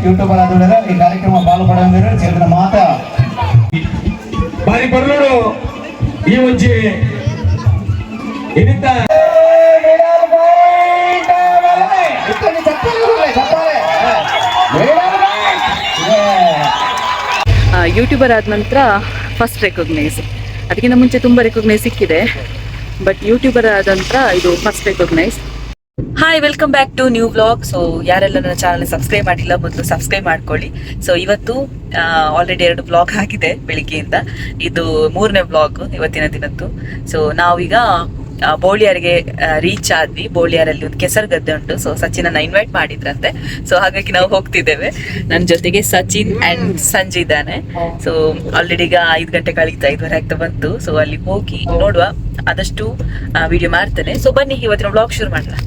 YouTuber ಆದವರ ಈ ಕಾರ್ಯಕ್ರಮ ಪಾಲ್ಗೊಳ್ಳೋದಿರೋ ಚೆಂದಿನ ಮಾತ ಬಾರಿ ಬರ್ನೋಡು ಈ ಮುಂಚೆ ಇನಿತ ಯೂಟ್ಯೂಬರ್ ಆದ ನಂತರ ಫಸ್ಟ್ ರೆಕಗ್ನೈಸ್, ಅದಕ್ಕಿಂತ ಮುಂಚೆ ತುಂಬ ರೆಕಗ್ನೈಸ್ ಸಿಕ್ಕಿದೆ, ಬಟ್ ಯೂಟ್ಯೂಬರ್ ಆದ ನಂತರ ಇದು first recognise. Hi, welcome back to new vlog. So ಯಾರೆಲ್ಲ ನನ್ನ ಚಾನಲ್ ಸಬ್ಸ್ಕ್ರೈಬ್ ಮಾಡಿಲ್ಲ ಮೊದಲು ಸಬ್ಸ್ಕ್ರೈಬ್ ಮಾಡ್ಕೊಳ್ಳಿ. ಸೊ ಇವತ್ತು ಆಲ್ರೆಡಿ 2 ವ್ಲಾಗ್ ಆಗಿದೆ ಬೆಳಿಗ್ಗೆಯಿಂದ, ಇದು 3ನೇ ವ್ಲಾಗ್ ಇವತ್ತಿನ ದಿನದ್ದು. ಸೊ ನಾವೀಗ ಬೋಳಿಯಾರಿಗೆ ರೀಚ್ ಆದ್ವಿ. ಬೋಳಿಯಾರಲ್ಲಿ ಒಂದು ಕೆಸರು ಗದ್ದೆ ಉಂಟು. ಸೊ ಸಚಿನನ್ನ ಇನ್ವೈಟ್ ಮಾಡಿದ್ರಂತೆ, ಸೊ ಹಾಗಾಗಿ ನಾವು ಹೋಗ್ತಿದ್ದೇವೆ. ನನ್ನ ಜೊತೆಗೆ ಸಚಿನ್ ಅಂಡ್ ಸಂಜಯ್ ಇದ್ದಾನೆ. ಸೊ ಆಲ್ರೆಡಿ ಈಗ 5 ಗಂಟೆ ಕಳೀತಾ 5:30 ಆಗ್ತಾ ಬಂತು. ಸೊ ಅಲ್ಲಿ ಹೋಗಿ ನೋಡುವ, ಆದಷ್ಟು ವಿಡಿಯೋ ಮಾಡ್ತೇನೆ. ಸೊ ಬನ್ನಿ ಇವತ್ತಿನ ವ್ಲಾಗ್ ಶುರು ಮಾಡೋಣ.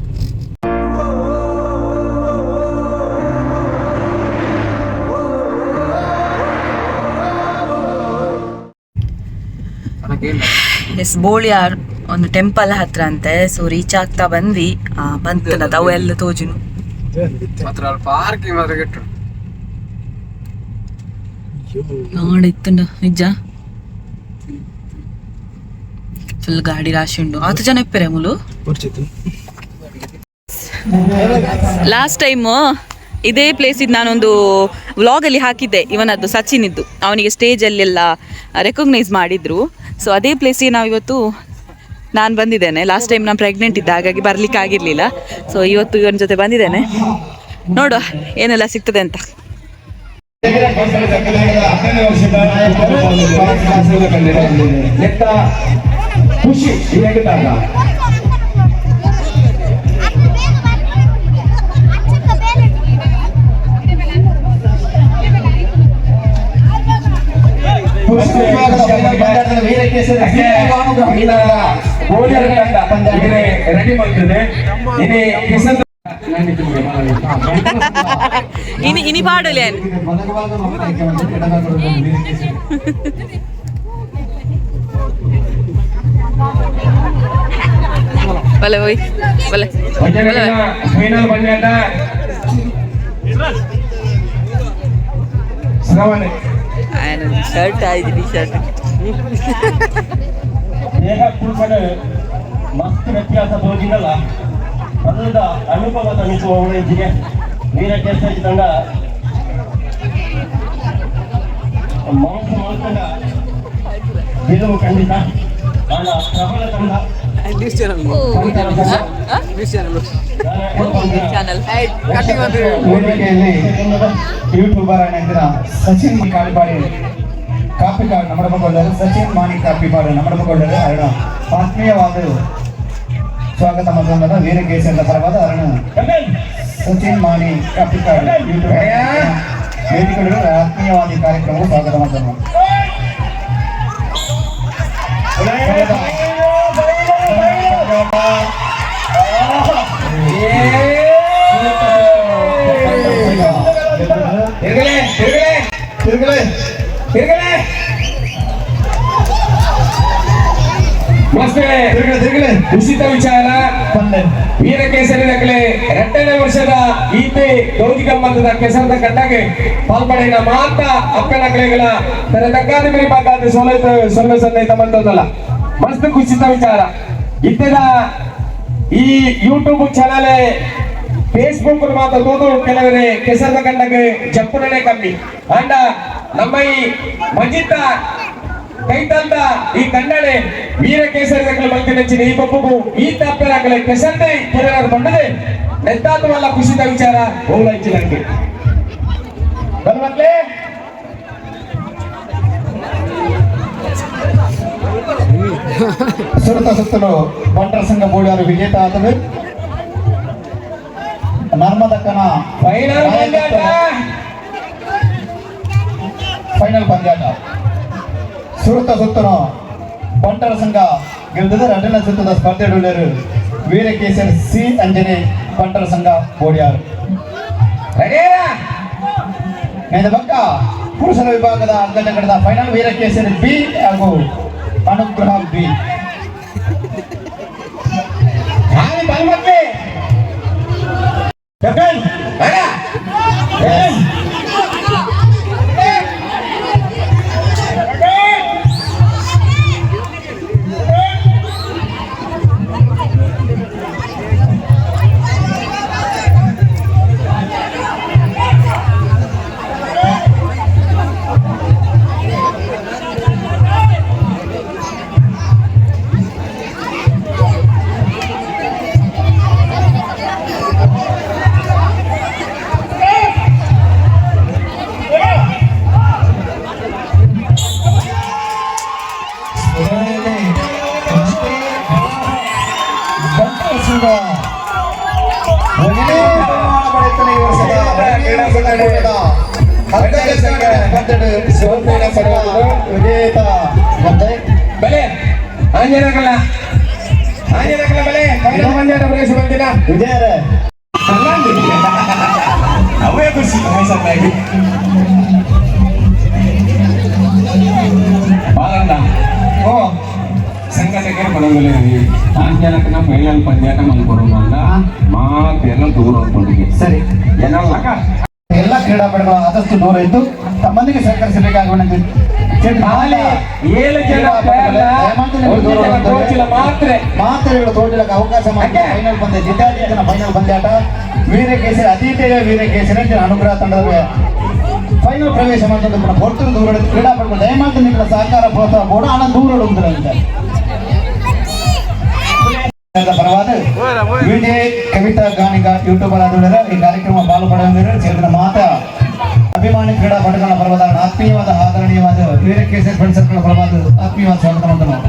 ಎಸ್, ಬೋಳಿಯಾರ್ ಒಂದು ಟೆಂಪಲ್ ಹತ್ರ ಅಂತೆ. ಸೊ ರೀಚ್ ಆಗ್ತಾ ಬಂದ್ವಿ. ಬಂತಲ್ಲ ಅವು ಎಲ್ಲ ತೋಜುನು ನೋಡಿತ್ತು ನಿಜ. ಫುಲ್ ಗಾಡಿ ರಾಶಿ ಉಂಟು. 10 ಜನ ಇಪ್ಪರೆ ಮುಲು. ಲಾಸ್ಟ್ ಟೈಮು ಇದೇ ಪ್ಲೇಸ್ ಇದ್ದು ನಾನೊಂದು ವ್ಲಾಗಲ್ಲಿ ಹಾಕಿದ್ದೆ ಇವನದ್ದು, ಸಚಿನ್ ಇದ್ದು. ಅವನಿಗೆ ಸ್ಟೇಜಲ್ಲೆಲ್ಲ ರೆಕಗ್ನೈಸ್ ಮಾಡಿದ್ರು. ಸೊ ಅದೇ ಪ್ಲೇಸಿಗೆ ನಾವು ಇವತ್ತು ನಾನು ಬಂದಿದ್ದೇನೆ. ಲಾಸ್ಟ್ ಟೈಮ್ ನಾನು ಪ್ರೆಗ್ನೆಂಟ್ ಇದ್ದೆ, ಹಾಗಾಗಿ ಬರ್ಲಿಕ್ಕೆ ಆಗಿರಲಿಲ್ಲ. ಸೊ ಇವತ್ತು ಇವನ ಜೊತೆ ಬಂದಿದ್ದೇನೆ. ನೋಡುವ ಏನೆಲ್ಲ ಸಿಗ್ತದೆ ಅಂತ. ഇനി പാടില്ലേ? വല പോയി വല ಶರ್ಟ್ ಆಯ್ತು, ಟಿ ಶರ್ಟ್. ಮಸ್ತ್ ವ್ಯತ್ಯಾಸ ತೋರಿಸಿದಲ್ಲ, ಅದರಿಂದ ಅನುಭವ ತನಿಸುವ ಅವಳಿಗೆ ನೀರ ಕೆಲಸ ತಂಡ ಮಾಂಸ ಮಾಡ್ಕೊಂಡ ಗೆಲುವು ಖಂಡಿತ. ಕಾರಣ ಪ್ರಬಲ ತಂಡ ಯೂಟ್ಯೂಬರ್ ಸಚಿನ್ ಕಾಳಿಪಾಡಿ ಕಾಪಿಕಾಡು ನಮ್ಮಡಪಗೊಂಡರು, ಸಚಿನ್ ಮಾಣಿ ಕಾಪಿಪಾಡು ನಮ್ಮಡಪಗೊಂಡರು ಅರಣ ಆತ್ಮೀಯವಾದ ಸ್ವಾಗತ ಮತ್ತೊಂದರ ವೀರಕೇಶರ ಪರವಾದ ಅರಣ ಸಚಿನ್ ಮಾಣಿ ಕಾಪಿಕಾಡು ಯೂಟ್ಯೂಬ್ ವೇದಿಕೆಗಳು ಆತ್ಮೀಯವಾದ ಕಾರ್ಯಕ್ರಮವು ಸ್ವಾಗತ ಮತ್ತೊಂದು. ಉಚಿತ ವಿಚಾರ ವೀರಕೇಸರಿ ನಕಲೆ 2ನೇ ವರ್ಷದ ಈತೆ ಗೌಜಿ ಗಮ್ಮತ್ತದ ಕೆಸರದ ಕಟ್ಟಾಗೆ ಪಾಲ್ಪಡೆಯ ಮಾತ ಅಕ್ಕನಕಲೆಗಳ ತರ ತಕ್ಕಾದ ಮೇಲೆ ಬಾಗಾದ ಸೊಳ್ಳೆ ಸೊನ್ನೆ ಬಂದದಲ್ಲ. ಮಸ್ತ್ ಕುಸಿತ ವಿಚಾರ ಇತ್ತದ ಈ ಯೂಟ್ಯೂಬ್ ಚಾನಲ್ ಫೇಸ್ಬುಕ್ ಮಾತಾಡೋದು ಕೆಲವರೇ ಕೆಸರದ ಕಂಡಗೆ ಜಪ್ಪುನೇ ಕಮ್ಮಿ ಅಂಡ ನಮ್ಮ ಈ ಮಜಿತ ಕೈತಂದ ಈ ಕನ್ನಡೆ ವೀರಕೇಸರಿ ಮಂತ್ರಿ ನೆಚ್ಚಿನ ಈ ಬಬ್ಬು ಈ ತಪ್ಪಲಾಗಲೇ ಕೆಸರದೆ ಕೆರೆಯಾರು ಬಂಡದೆ ನೆತ್ತಾದ ವಲ್ಲ ಕುಸಿತ ವಿಚಾರ ಹೋಗ್ಲಾಯ್ತು ನನಗೆ ಬನ್ಮಕ್ಳೇ. ಸುತ್ತಲೂ ಬಂಟರ ಸಂಘ ಬೋಳಿಯಾರು ವಿಜೇತ ಆದವು. ನರ್ಮದಕ್ಕನ ಫೈನಲ್ ಪಂದ್ಯಾಟ ಸುತ್ತಲೂ ಬಂಟರ ಸಂಘ ಗೆಲ್ದಿದೆ. 2ನೇ ಸುತ್ತದ ಸ್ಪರ್ಧೆಯುಳ್ಳರು ವೀರಕೇಸರಿ ಸಿ ಅಂಜನೆ ಬಂಟರ ಸಂಘ ಬೋಳಿಯಾರು. ಪಕ್ಕ ಪುರುಷರ ವಿಭಾಗದ ಅಂಗದ ಫೈನಲ್ ವೀರಕೇಸರಿ ಬಿ ಹಾಗೂ ಅನುಗ್ರಹ ಬಿ. ಬಲೆ ಆಂಜನಕಲ್ಲ ಬಲೆ ಕನ್ನಡ ಮಂಡ್ಯದ ಪ್ರದೇಶ ಬಂದಿನ ವಿಜಯರೇ ಅವೇ ಖುಷಿ ಬಾಲಣ್ಣ ಓ ಸಂಘಟಕರ ಪದವಿಯಲ್ಲಿ ಆಂಜನಕನ ಫೈನಲ್ ಪಂದ್ಯಾಟ ಮಲ್ಕೊಡೋಲ್ಲ ಮಾತೆಲ್ಲ ದೂರ ಹೋಗ್ಕೊಂಡಿದೆ ಸರಿ ಏನಲ್ಲ ಎಲ್ಲ ಕ್ರೀಡಾಪಟುಗಳು ಆದಷ್ಟು ದೂರ ಇದ್ದು ತಮ್ಮೊಂದಿಗೆ ಸಹಕರಿಸಬೇಕಾಗುವಂತೆ ಖಾಲಿ 7 ಜನ ಮಾತ್ರೆಗಳು ತೋಟಕ್ಕೆ ಅವಕಾಶ ಮಾಡಿ ಫೈನಲ್ ಪಂದ್ಯ ಜಿದ್ದಾಜಿನ ಫೈನಲ್ ಪಂದ್ಯಾಟ ವೀರಕೇಸರಿ ಅತಿಥೇಯ ವೀರಕೇಸರಿ ಅನುಗ್ರಹ ತಂಡದ ಫೈನಲ್ ಪ್ರವೇಶ ಮಾಡಿದ ಹೊರತು ದೂರ ಕ್ರೀಡಾಪಟುಗಳು ದಯಮಾಡಿ ನಿಮ್ಮಗಳ ಸಹಕಾರ ಪ್ರೋತ್ಸಾಹ ಕೂಡ ಹಣ ದೂರ ಹೋಗುವುದರಂತೆ ಪರವಾದ ವಿಜಯ್ ಕವಿತಾ ಗಾನಿಗ ಯೂಟ್ಯೂಬರ್ ಆದವರ ಈ ಕಾರ್ಯಕ್ರಮ ಪಾಲ್ಗೊಳ್ಳುವವರು ಸೇರಿದ ಮಾತ ಅಭಿಮಾನಿ ಕ್ರೀಡಾಪಟುಗಳ ಪರವಾದ ಆತ್ಮೀಯವಾದ ಆದರಣೀಯವಾದ ವೀರಕೇಸರಿ ಫ್ರೆಂಡ್ ಸರ್ಕಲ್ ಪರವಾದ ಆತ್ಮೀಯವಾದ ಸ್ವಾಗತ ಮಾಡ್ತಾರೆ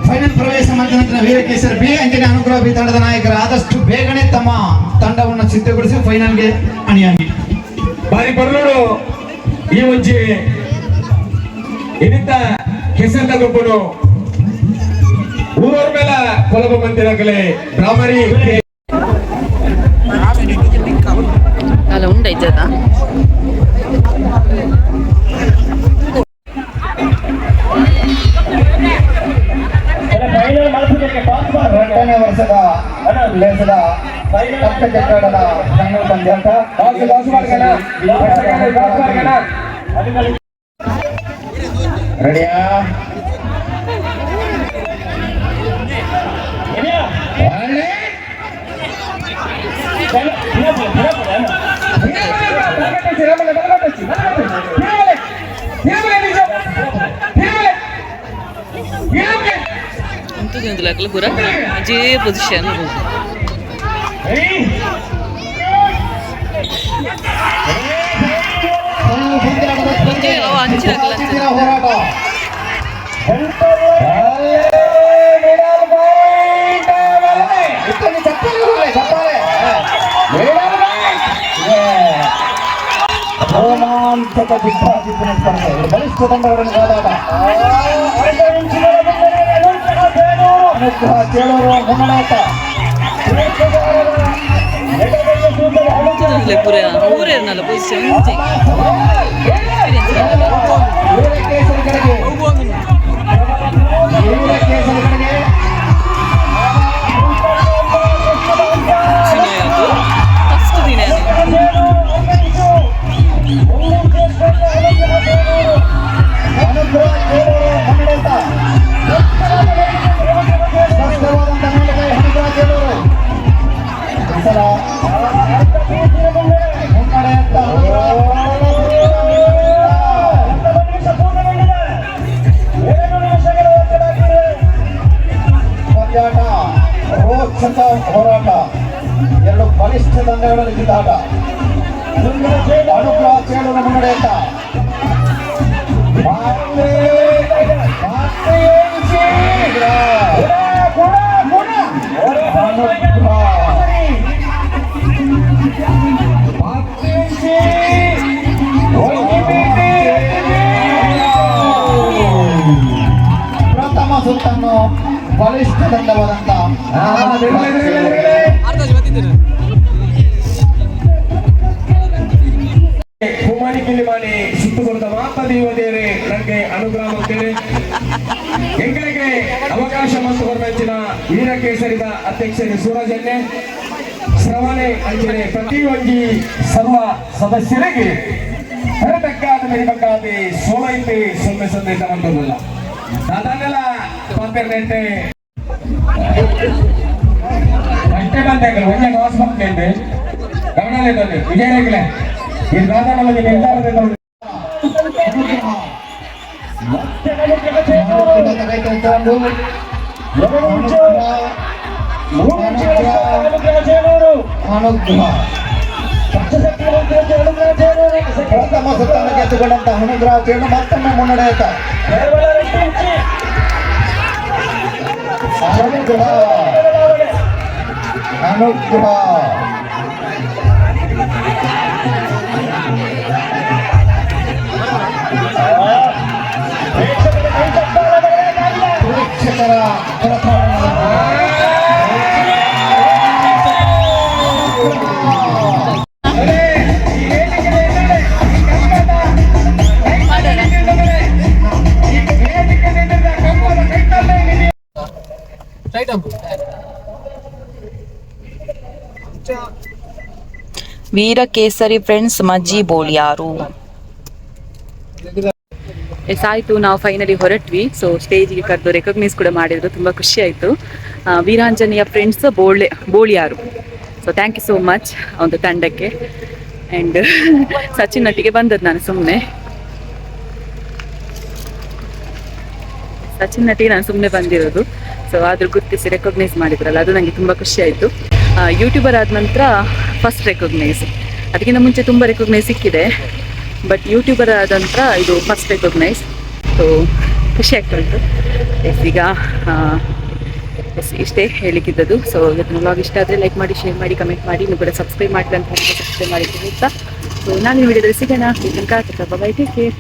ಫೈನಲ್ ಪ್ರವೇಶ ಮಾಡಿದ ನಂತರ ವೀರಕೇಸರಿ ಬಿ ಅಂಜನೆ ಅನುಗ್ರಹ ಬಿ ತಂಡದ ನಾಯಕರು ಆದಷ್ಟು ಬೇಗನೆ ತಮ್ಮ ತಂಡವನ್ನು ಸಿದ್ಧಗೊಳಿಸಿ ಫೈನಲ್ಗೆ ಅಣಿಯಾಗಿ ಬಾರಿ ಬರ್ನೋಡು ಈ ಮುಂಚೆ ಇನ್ನಿಂದ ಕೆಸಂದ ಗೊಬ್ಬರು ಊರವ್ರ ಮೇಲೆ ಕೊಲಬ ಮಂದಿರಗಲೇ ಬ್ರಾಹ್ಮಣಿ ಅಲ್ಲ ಉಂಡ ಇದ್ದದ ಎರಡನೇ ವರ್ಷದ ಲೇಸದ ಕಷ್ಟ ಚಕ್ರದ final ಪಂದ್ಯಾಟ ರೆಡಿಯಾ untuk yang dilak kurang aja position ಹೋರಾಟ ರೋಮಾಂಚಕ ಜಿದ್ದಾಜಿದ್ದಿನ ಸ್ಪರ್ಧೆ ಬಲಿಷ್ಠ ತಂಡಗಳನ್ನು ಕಾದಾಟ ಅನುಗ್ರಹ Chelur ಮುನ್ನಡೆತ pura nala position Veerakesari ಕಡೆಗೆ first din ಅನುಗ್ರಹ ಚೇಳೂರು ಮುನ್ನಡೆತ ಸ್ಪಷ್ಟವಾದಂತ ಮೇಲುಗೈ ಅನುಗ್ರಹ ಚೇಳೂರು ಮುನ್ನಡೆಯತ್ತ ಪಂದ್ಯಾಟ ರೋಚಕ ಹೋರಾಟ ಎರಡು ಬಲಿಷ್ಠ ತಂಡಗಳಲ್ಲಿ ಜಿದ್ದಾಟ ಅನುಗ್ರಹ ಚೇಳೂರು ಮುನ್ನಡೆಯತ್ತ ಪ್ರಥಮ ಸುತ್ತನ್ನು ಬಲಿಷ್ಠ ತಂಡವಾದಂತ ಕುಮಾರಿ ಕಿಲಿಮಾನಿ ಸುತ್ತುಕೊಡುತ್ತ ಮಾತ ದೇವದೇವರೇ ನನಗೆ ಅನುಗ್ರಹ ಮಾಡ್ತೇನೆ ಎಂಗಳಿಗೆ ಅವಕಾಶ ಮತ್ತು ಹೊರಬಂಚಿನ ವೀರಕೇಸರಿದ ಅಧ್ಯಕ್ಷರೇ ಸೂರಜನ್ನೆ ಶ್ರವಣೆ ಅಂಚನೆ ಪ್ರತಿಯೊಂದು ಸರ್ವ ಸದಸ್ಯರಿಗೆ ಹೊರತಕ್ಕಾದ ಮೇಲ್ಬೇಕಾದ ಸೋಲೈತೆ ಸೊಮ್ಮೆ ಸಂದೇಶ ಮಂತಲ್ಲ ಅದನ್ನೆಲ್ಲ ಪಾತ್ರೆ ಅಷ್ಟೇ ಬಂದಾಗಲ್ಲ ಒಳ್ಳೆ ವಾಸ್ ಮಕ್ಕಳಿಂದ ಗಮನದಲ್ಲಿ ವಿಜಯನಗರ ಈ ರಾಧಾನಗರ ನಿರ್ಧಾರದಿಂದ ಪ್ರಥಮ ಸುತ್ತನ್ನು ಗೆದ್ದುಕೊಂಡಂತ ಅನುಗ್ರಹ ಮತ್ತೊಮ್ಮೆ ಮುನ್ನಡೆಯುತ್ತ ಅನುಗ್ರಹ ಪ್ರೇಕ್ಷಕರ ವೀರಕೇಸರಿ ಫ್ರೆಂಡ್ಸ್ ಮಜ್ಜಿ ಬೋಳಿಯಾರು. ಆಯಿತು, ನಾವು ಫೈನಲಿ ಹೊರಟ್ವಿ. ಸೊ ಸ್ಟೇಜಿಗೆ ಕರೆದು ರೆಕಗ್ನೈಸ್ ಕೂಡ ಮಾಡಿದ್ರು, ತುಂಬ ಖುಷಿ ಆಯಿತು. ವೀರಾಂಜನೇಯ ಫ್ರೆಂಡ್ಸ್ ಬೋಳಿಯಾರು. So thank you so much ಒಂದು ತಂಡಕ್ಕೆ. ಆ್ಯಂಡ್ ಸಚಿನ್ ಒಟ್ಟಿಗೆ ಬಂದದ್ದು ನಾನು ಸುಮ್ಮನೆ ಬಂದಿರೋದು. ಸೊ ಆದರೂ ಗುರ್ತಿಸಿ ರೆಕಗ್ನೈಸ್ ಮಾಡಿದ್ರಲ್ಲ, ಅದು ನನಗೆ ತುಂಬ ಖುಷಿ ಆಯಿತು. ಯೂಟ್ಯೂಬರ್ ಆದ ನಂತರ ಫಸ್ಟ್ ರೆಕಗ್ನೈಸ್. ಅದಕ್ಕಿಂತ ಮುಂಚೆ ತುಂಬ ರೆಕಗ್ನೈಸ್ ಸಿಕ್ಕಿದೆ, ಬಟ್ ಯೂಟ್ಯೂಬರ್ ಆದ ನಂತರ ಇದು ಫಸ್ಟ್ ರೆಕಗ್ನೈಸ್. ಸೊ ಖುಷಿ ಆಗ್ತಾ ಉಂಟು. ಈಗ ಇಷ್ಟೇ ಹೇಳಿಕ್ಕಿದ್ದದು. ಸೊ ಇವತ್ತಿನ ವ್ಲಾಗ್ ಇಷ್ಟ ಆದರೆ ಲೈಕ್ ಮಾಡಿ, ಶೇರ್ ಮಾಡಿ, ಕಮೆಂಟ್ ಮಾಡಿ. ನೀವು ಕೂಡ ಸಬ್ಸ್ಕ್ರೈಬ್ ಮಾಡಿದ್ರೆ ಅಂತ ಸಬ್ಸ್ಕ್ರೈಬ್ ಮಾಡಿ ಅಂತ. ಸೊ ನಾನು ವಿಡಿಯೋದಲ್ಲಿ ಸಿಗೋಣ. By, take care.